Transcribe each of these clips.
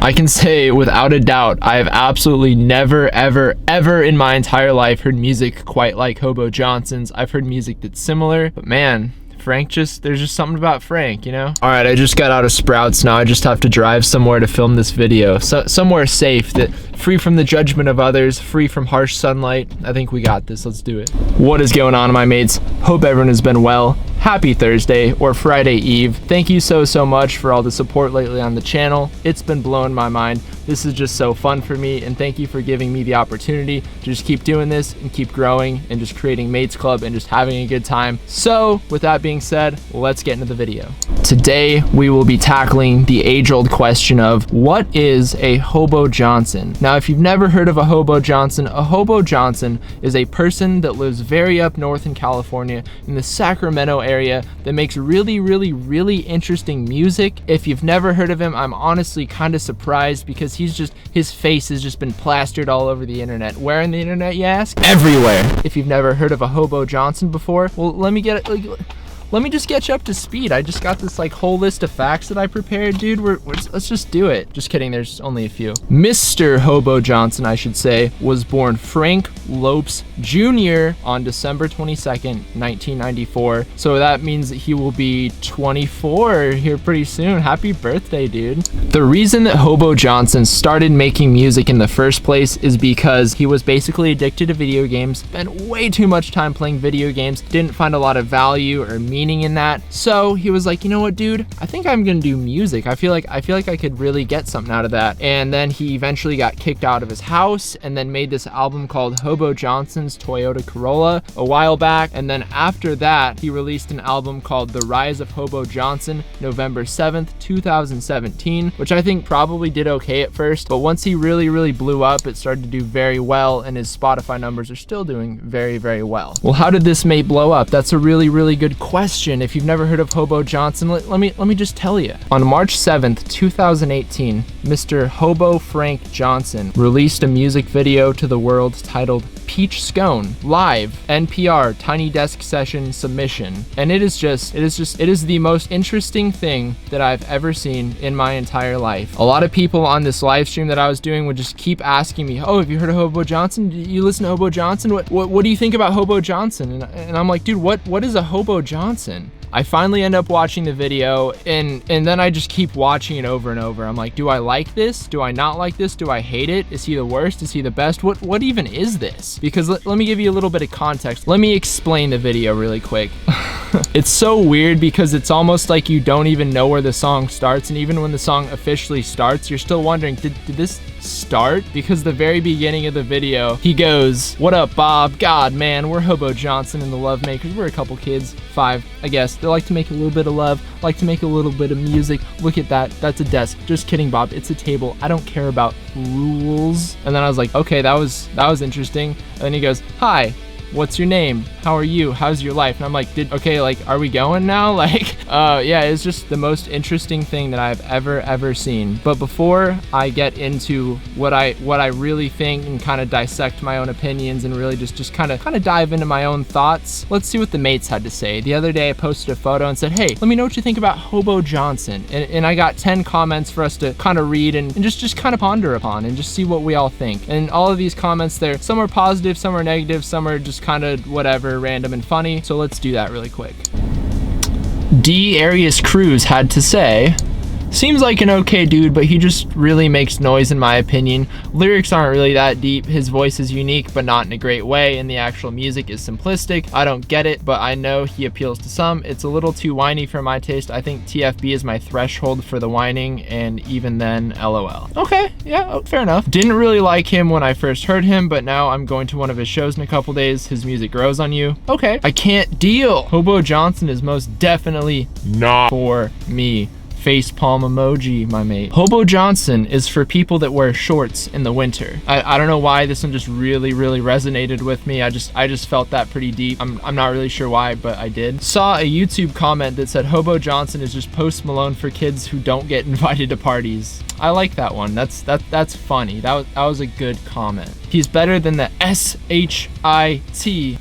I can say without a doubt, I have absolutely never, ever, ever in my entire life heard music quite like Hobo Johnson's. I've heard music that's similar, but man, there's just something about Frank, you know? All right, I just got out of Sprouts. Now I just have to drive somewhere to film this video. Somewhere safe, free from the judgment of others, free from harsh sunlight. I think we got this. Let's do it. What is going on, my mates? Hope everyone has been well. Happy Thursday or Friday Eve. Thank you so much for all the support lately on the channel. It's been blowing my mind. This is just so fun for me, and thank you for giving me the opportunity to just keep doing this and keep growing and just creating Mates Club and just having a good time. So with that being said, let's get into the video. Today we will be tackling the age-old question of what is a Hobo Johnson? Now, if you've never heard of a Hobo Johnson is a person that lives very up north in California in the Sacramento area that makes really interesting music. If you've never heard of him, I'm honestly kind of surprised because his face has just been plastered all over the internet. Where in the internet, you ask? Everywhere. If you've never heard of a Hobo Johnson before, well, let me just get you up to speed. I just got this whole list of facts that I prepared, dude. Let's just do it. Just kidding, there's only a few. Mr. Hobo Johnson, I should say, was born Frank Lopes Jr. on December 22nd, 1994. So that means that he will be 24 here pretty soon. Happy birthday, dude. The reason that Hobo Johnson started making music in the first place is because he was basically addicted to video games, spent way too much time playing video games, didn't find a lot of value or meaning in that. So he was like, you know what, dude, I think I'm gonna do music. I feel like I could really get something out of that. And then he eventually got kicked out of his house and then made this album called Hobo Johnson's Toyota Corolla a while back. And then after that, he released an album called The Rise of Hobo Johnson, November 7th, 2017, which I think probably did okay at first, but once he really blew up, it started to do very well, and his Spotify numbers are still doing very well. Well, how did this mate blow up? That's a really good question. If you've never heard of Hobo Johnson, let me just tell you. On March 7th, 2018, Mr. Hobo Frank Johnson released a music video to the world titled Peach Scone, live, NPR, Tiny Desk Session submission. And it is the most interesting thing that I've ever seen in my entire life. A lot of people on this live stream that I was doing would just keep asking me, oh, have you heard of Hobo Johnson? Do you listen to Hobo Johnson? What do you think about Hobo Johnson? And I'm like, dude, what is a Hobo Johnson? I finally end up watching the video, and then I just keep watching it over and over. I'm like, do I like this? Do I not like this? Do I hate it? Is he the worst? Is he the best? What even is this? Because let me give you a little bit of context. Let me explain the video really quick. It's so weird because it's almost like you don't even know where the song starts, and even when the song officially starts, you're still wondering, did this start? Because the very beginning of the video, he goes, what up, Bob? God, man, we're Hobo Johnson and the Love Makers. We're a couple kids, 5, I guess. They like to make a little bit of love, like to make a little bit of music. Look at that. That's a desk. Just kidding, Bob. It's a table. I don't care about rules. And then I was like, okay, that was interesting. And then he goes, hi, what's your name? How are you? How's your life? And I'm like, are we going now? Yeah, it's just the most interesting thing that I've ever seen. But before I get into what I really think and kind of dissect my own opinions and really just kind of dive into my own thoughts, let's see what the mates had to say. The other day I posted a photo and said, hey, let me know what you think about Hobo Johnson. And I got 10 comments for us to kind of read and just kind of ponder upon and just see what we all think. And all of these comments there, some are positive, some are negative, some are just kind of whatever, random and funny. So let's do that really quick. D. Arius Cruz had to say, seems like an okay dude, but he just really makes noise in my opinion. Lyrics aren't really that deep. His voice is unique, but not in a great way, and the actual music is simplistic. I don't get it, but I know he appeals to some. It's a little too whiny for my taste. I think TFB is my threshold for the whining, and even then, LOL. Okay, yeah, fair enough. Didn't really like him when I first heard him, but now I'm going to one of his shows in a couple days. His music grows on you. Okay, I can't deal. Hobo Johnson is most definitely not for me. Facepalm emoji, my mate. Hobo Johnson is for people that wear shorts in the winter. I don't know why this one just really resonated with me. I just felt that pretty deep. I'm not really sure why, but I did. Saw a YouTube comment that said Hobo Johnson is just Post Malone for kids who don't get invited to parties. I like that one. That's funny. That was a good comment. He's better than the SHIT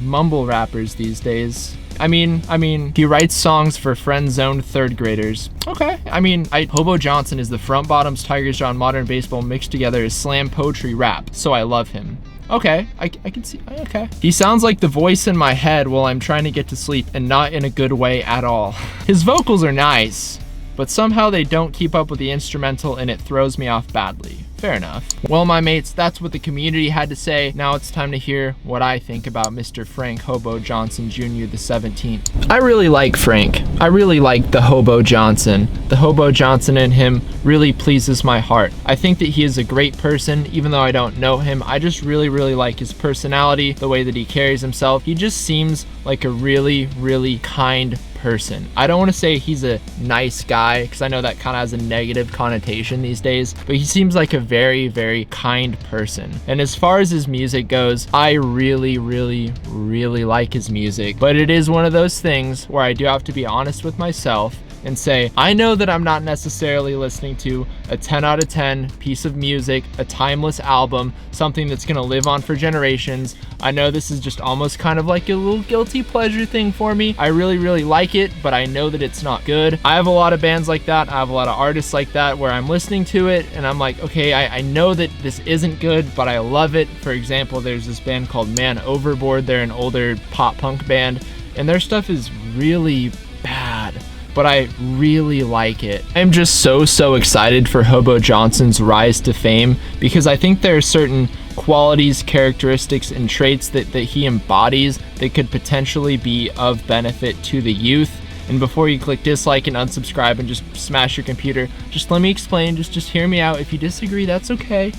mumble rappers these days. I mean, he writes songs for friend-zoned third graders. Okay, I mean, Hobo Johnson is the Front Bottoms Tigers Jaw modern baseball mixed together as slam poetry rap, so I love him. Okay, I can see, okay. He sounds like the voice in my head while I'm trying to get to sleep, and not in a good way at all. His vocals are nice, but somehow they don't keep up with the instrumental and it throws me off badly. Fair enough. Well, my mates, that's what the community had to say. Now it's time to hear what I think about Mr. Frank Hobo Johnson Jr. the 17th. I really like Frank. I really like the Hobo Johnson. The Hobo Johnson in him really pleases my heart. I think that he is a great person, even though I don't know him. I just really like his personality, the way that he carries himself. He just seems like a really kind person. I don't want to say he's a nice guy, because I know that kind of has a negative connotation these days, but he seems like a very kind person. And as far as his music goes, I really like his music, but it is one of those things where I do have to be honest with myself and say, I know that I'm not necessarily listening to a 10 out of 10 piece of music, a timeless album, something that's gonna live on for generations. I know this is just almost kind of like a little guilty pleasure thing for me. I really like it, but I know that it's not good. I have a lot of bands like that. I have a lot of artists like that where I'm listening to it and I'm like, okay, I know that this isn't good, but I love it. For example, there's this band called Man Overboard. They're an older pop punk band and their stuff is really bad, but I really like it. I'm just so excited for Hobo Johnson's rise to fame because I think there are certain qualities, characteristics, and traits that he embodies that could potentially be of benefit to the youth. And before you click dislike and unsubscribe and just smash your computer, just let me explain, just hear me out. If you disagree, that's okay,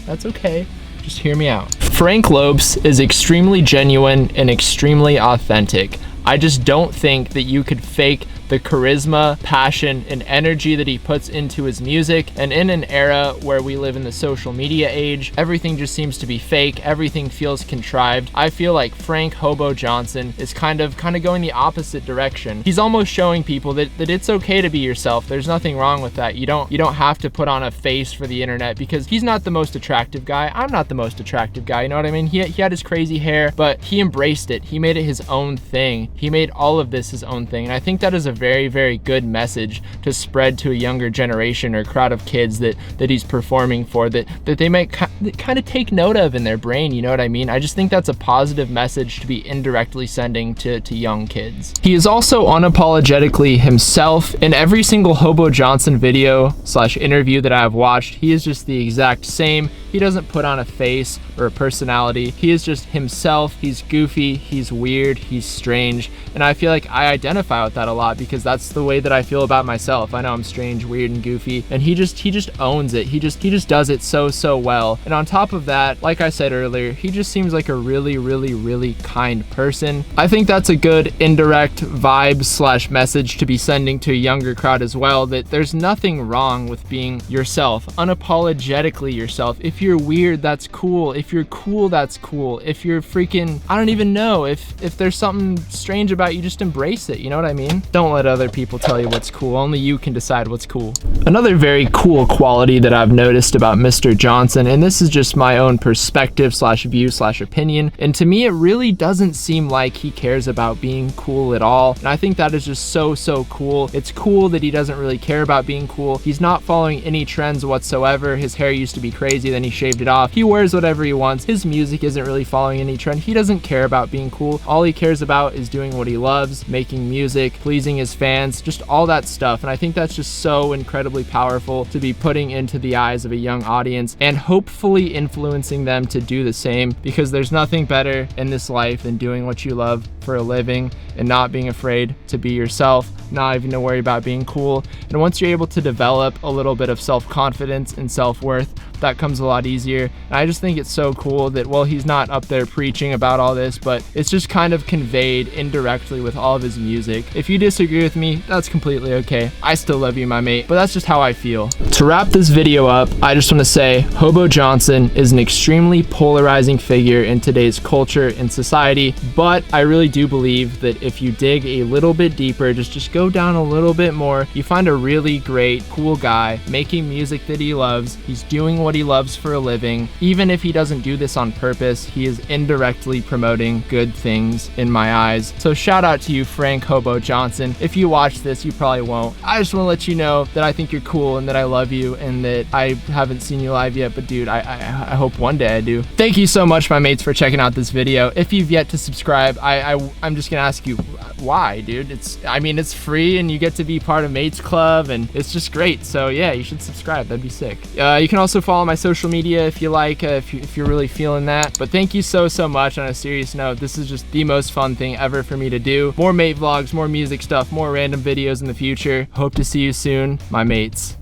just hear me out. Frank Lopes is extremely genuine and extremely authentic. I just don't think that you could fake the charisma, passion, and energy that he puts into his music. And in an era where we live in the social media age, everything just seems to be fake, everything feels contrived. I feel like Frank Hobo Johnson is kind of going the opposite direction. He's almost showing people that it's okay to be yourself. There's nothing wrong with that. You don't have to put on a face for the internet because he's not the most attractive guy. I'm not the most attractive guy, you know what I mean? He had his crazy hair, but he embraced it. He made it his own thing. He made all of this his own thing. And I think that is a very good message to spread to a younger generation or crowd of kids that he's performing for, that they might kind of take note of in their brain, you know what I mean? I just think that's a positive message to be indirectly sending to young kids. He is also unapologetically himself. In every single Hobo Johnson video / interview that I have watched, he is just the exact same. He doesn't put on a face or a personality. He is just himself. He's goofy, he's weird, he's strange, and I feel like I identify with that a lot because that's the way that I feel about myself. I know I'm strange, weird, and goofy, and he just owns it. He just does it so well. And on top of that, like I said earlier, he just seems like a really kind person. I think that's a good indirect vibe / message to be sending to a younger crowd as well, that there's nothing wrong with being yourself, unapologetically yourself. If you're weird, that's cool. If you're cool, that's cool. If you're freaking, I don't even know, if there's something strange about you, just embrace it, you know what I mean? Don't let other people tell you what's cool. Only you can decide what's cool. Another very cool quality that I've noticed about Mr. Johnson, and this is just my own perspective / view / opinion, and to me it really doesn't seem like he cares about being cool at all, and I think that is just so cool. It's cool that he doesn't really care about being cool. He's not following any trends whatsoever. His hair used to be crazy, then he shaved it off. He wears whatever he wants. His music isn't really following any trend. He doesn't care about being cool. All he cares about is doing what he loves, making music, pleasing his fans, just all that stuff. And I think that's just so incredibly powerful to be putting into the eyes of a young audience and hopefully influencing them to do the same, because there's nothing better in this life than doing what you love for a living and not being afraid to be yourself, not even to worry about being cool. And once you're able to develop a little bit of self-confidence and self-worth, that comes a lot easier. And I just think it's so cool that, well, he's not up there preaching about all this, but it's just kind of conveyed indirectly with all of his music. If you disagree with me, that's completely okay. I still love you, my mate, but that's just how I feel. To wrap this video up, I just want to say Hobo Johnson is an extremely polarizing figure in today's culture and society, but I really do believe that if you dig a little bit deeper, just go down a little bit more, you find a really great, cool guy making music that he loves. He's doing what what he loves for a living. Even if he doesn't do this on purpose, he is indirectly promoting good things in my eyes. So shout out to you, Frank Hobo Johnson. If you watch this, you probably won't. I just want to let you know that I think you're cool and that I love you and that I haven't seen you live yet, but dude, I hope one day I do. Thank you so much, my mates, for checking out this video. If you've yet to subscribe, I'm just gonna ask you why, dude. It's free and you get to be part of Mates Club and it's just great. So yeah, you should subscribe. That'd be sick. You can also follow my social media if you like, if you're really feeling that. But thank you so much. On a serious note, this is just the most fun thing ever for me to do. More mate vlogs, more music stuff, more random videos in the future. Hope to see you soon, my mates.